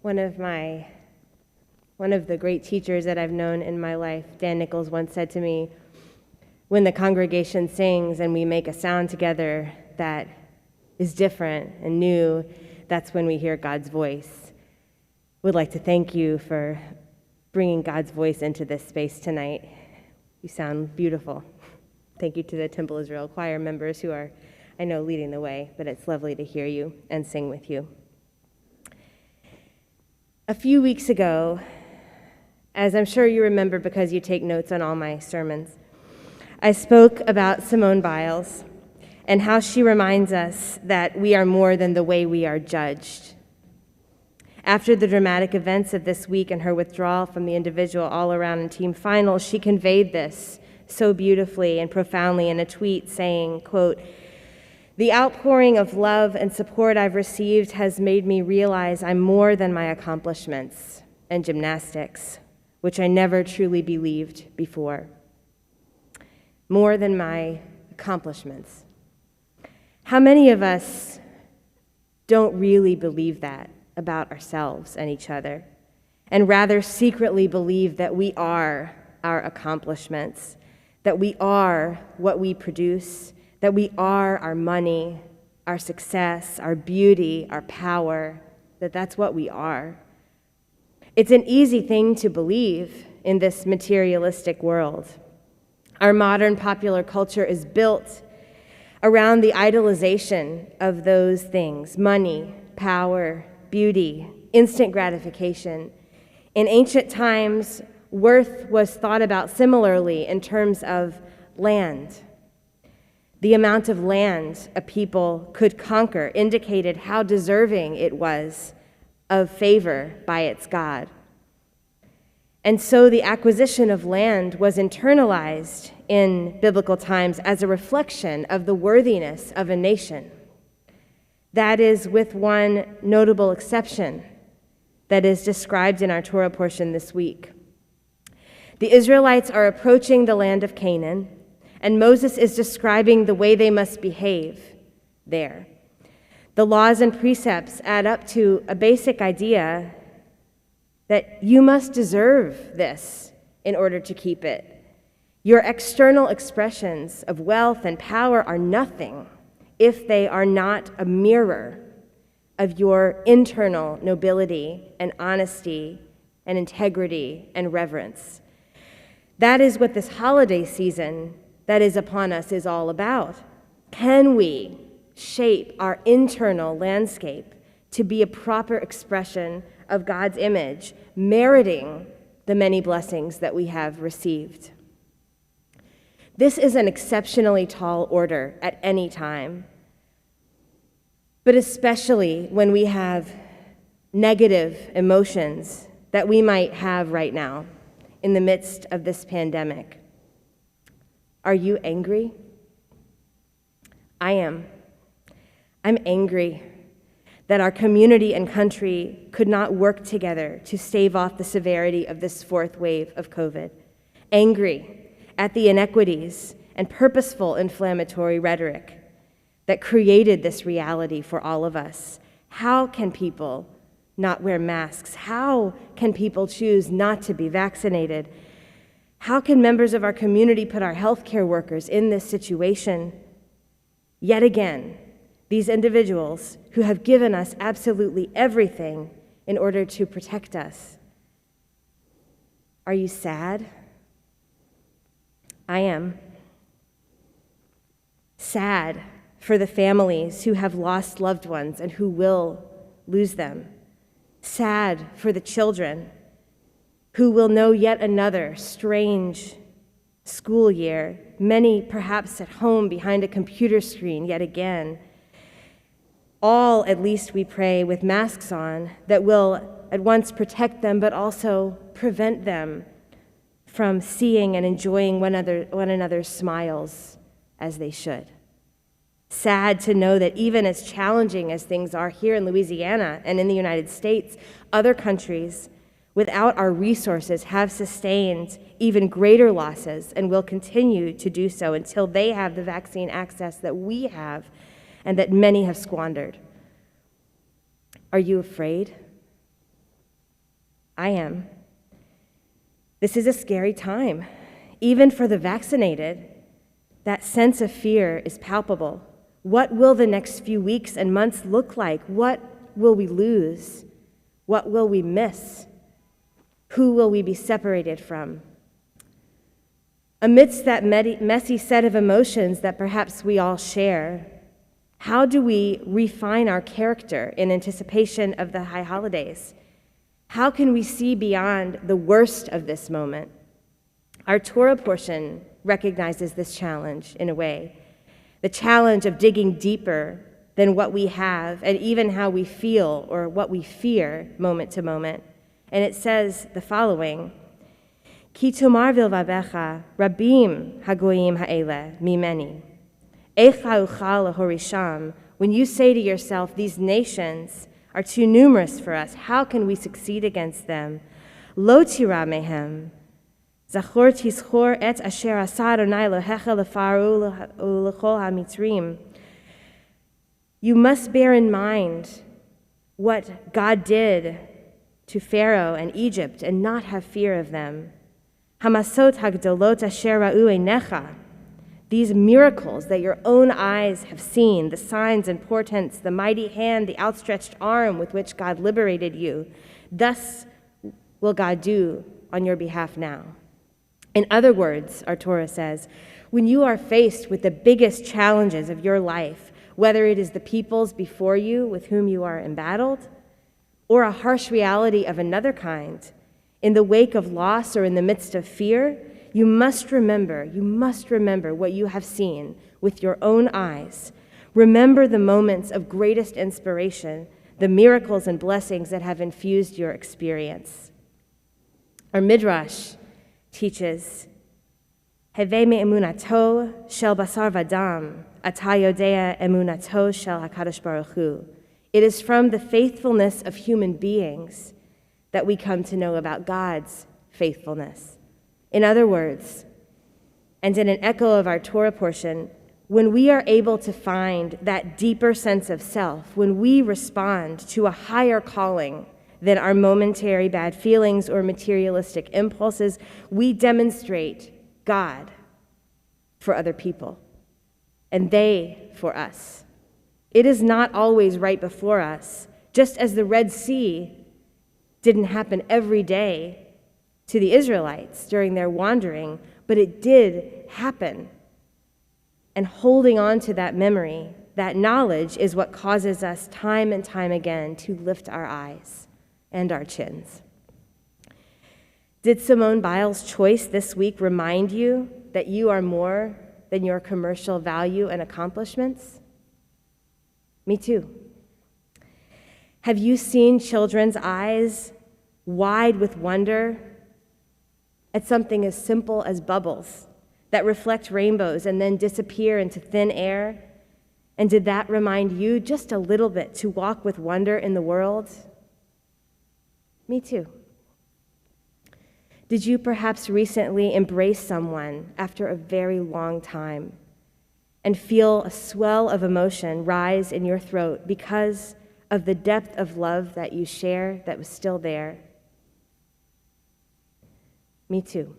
One of the great teachers that I've known in my life, Dan Nichols, once said to me, when the congregation sings and we make a sound together that is different and new, that's when we hear God's voice. Would like to thank you for bringing God's voice into this space tonight. You sound beautiful. Thank you to the Temple Israel choir members who are, I know, leading the way, but it's lovely to hear you and sing with you. A few weeks ago, as I'm sure you remember because you take notes on all my sermons, I spoke about Simone Biles and how she reminds us that we are more than the way we are judged. After the dramatic events of this week and her withdrawal from the individual all-around and team finals, she conveyed this so beautifully and profoundly in a tweet saying, quote, "The outpouring of love and support I've received has made me realize I'm more than my accomplishments and gymnastics, which I never truly believed before. More than my accomplishments." How many of us don't really believe that about ourselves and each other, and rather secretly believe that we are our accomplishments, that we are what we produce, that we are our money, our success, our beauty, our power, that that's what we are? It's an easy thing to believe in this materialistic world. Our modern popular culture is built around the idolization of those things: money, power, beauty, instant gratification. In ancient times, worth was thought about similarly in terms of land. The amount of land a people could conquer indicated how deserving it was of favor by its God. And so the acquisition of land was internalized in biblical times as a reflection of the worthiness of a nation. That is, with one notable exception that is described in our Torah portion this week. The Israelites are approaching the land of Canaan, and Moses is describing the way they must behave there. The laws and precepts add up to a basic idea that you must deserve this in order to keep it. Your external expressions of wealth and power are nothing if they are not a mirror of your internal nobility and honesty and integrity and reverence. That is what this holiday season that is upon us is all about. Can we shape our internal landscape to be a proper expression of God's image, meriting the many blessings that we have received? This is an exceptionally tall order at any time, but especially when we have negative emotions that we might have right now in the midst of this pandemic. Are you angry? I am. I'm angry that our community and country could not work together to stave off the severity of this fourth wave of COVID. Angry at the inequities and purposeful inflammatory rhetoric that created this reality for all of us. How can people not wear masks? How can people choose not to be vaccinated? How can members of our community put our healthcare workers in this situation? Yet again, these individuals who have given us absolutely everything in order to protect us. Are you sad? I am. Sad for the families who have lost loved ones and who will lose them. Sad for the children who will know yet another strange school year, many perhaps at home behind a computer screen yet again. All, at least we pray, with masks on that will at once protect them but also prevent them from seeing and enjoying one another's smiles as they should. Sad to know that even as challenging as things are here in Louisiana and in the United States, other countries without our resources have sustained even greater losses and will continue to do so until they have the vaccine access that we have and that many have squandered. Are you afraid? I am. This is a scary time. Even for the vaccinated, that sense of fear is palpable. What will the next few weeks and months look like? What will we lose? What will we miss? Who will we be separated from? Amidst that messy set of emotions that perhaps we all share, how do we refine our character in anticipation of the high holidays? How can we see beyond the worst of this moment? Our Torah portion recognizes this challenge in a way, the challenge of digging deeper than what we have and even how we feel or what we fear moment to moment. And it says the following, Ki tomar vilvavecha rabim hagoyim ha'ele mimeni. Echa uchal lahorisham. When you say to yourself, these nations are too numerous for us, how can we succeed against them? Lo tira mehem. Zachor tizchor et asher asa Adonai Elohecha leFaro u'lechol hamitzrim. You must bear in mind what God did to Pharaoh and Egypt and not have fear of them. Hamasot hagdolot asher ra'u einecha. These miracles that your own eyes have seen, the signs and portents, the mighty hand, the outstretched arm with which God liberated you, thus will God do on your behalf now. In other words, our Torah says, when you are faced with the biggest challenges of your life, whether it is the peoples before you with whom you are embattled, or a harsh reality of another kind, in the wake of loss or in the midst of fear, you must remember what you have seen with your own eyes. Remember the moments of greatest inspiration, the miracles and blessings that have infused your experience. Our Midrash teaches, Heve me'emunato shel basar vadam, ata yodea emunato shel HaKadosh Baruch Hu. It is from the faithfulness of human beings that we come to know about God's faithfulness. In other words, and in an echo of our Torah portion, when we are able to find that deeper sense of self, when we respond to a higher calling than our momentary bad feelings or materialistic impulses, we demonstrate God for other people, and they for us. It is not always right before us, just as the Red Sea didn't happen every day to the Israelites during their wandering, but it did happen. And holding on to that memory, that knowledge, is what causes us time and time again to lift our eyes and our chins. Did Simone Biles' choice this week remind you that you are more than your commercial value and accomplishments? Me too. Have you seen children's eyes wide with wonder at something as simple as bubbles that reflect rainbows and then disappear into thin air? And did that remind you just a little bit to walk with wonder in the world? Me too. Did you perhaps recently embrace someone after a very long time and feel a swell of emotion rise in your throat because of the depth of love that you share that was still there? Me too.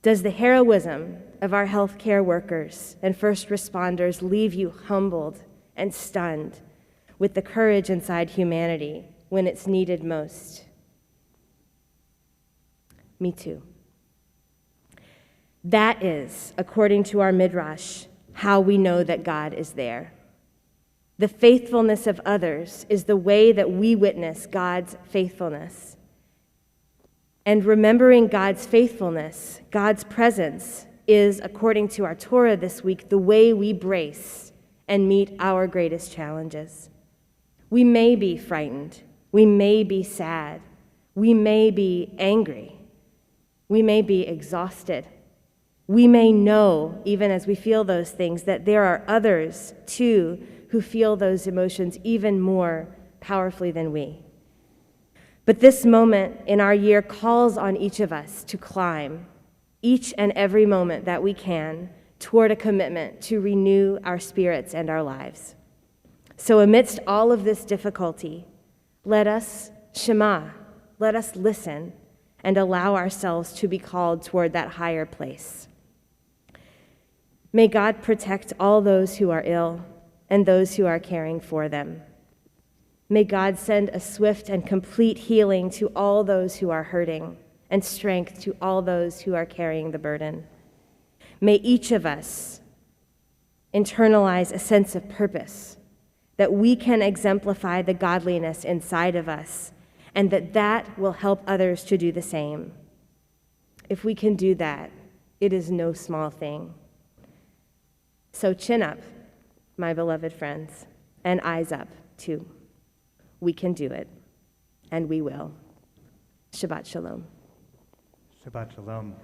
Does the heroism of our healthcare workers and first responders leave you humbled and stunned with the courage inside humanity when it's needed most? Me too. That is, according to our Midrash, how we know that God is there. The faithfulness of others is the way that we witness God's faithfulness. And remembering God's faithfulness, God's presence, is, according to our Torah this week, the way we brace and meet our greatest challenges. We may be frightened. We may be sad. We may be angry. We may be exhausted. We may know, even as we feel those things, that there are others, too, who feel those emotions even more powerfully than we. But this moment in our year calls on each of us to climb, each and every moment that we can, toward a commitment to renew our spirits and our lives. So amidst all of this difficulty, let us, Shema, let us listen and allow ourselves to be called toward that higher place. May God protect all those who are ill and those who are caring for them. May God send a swift and complete healing to all those who are hurting and strength to all those who are carrying the burden. May each of us internalize a sense of purpose, that we can exemplify the godliness inside of us, and that will help others to do the same. If we can do that, it is no small thing. So chin up, my beloved friends, and eyes up, too. We can do it, and we will. Shabbat shalom. Shabbat shalom.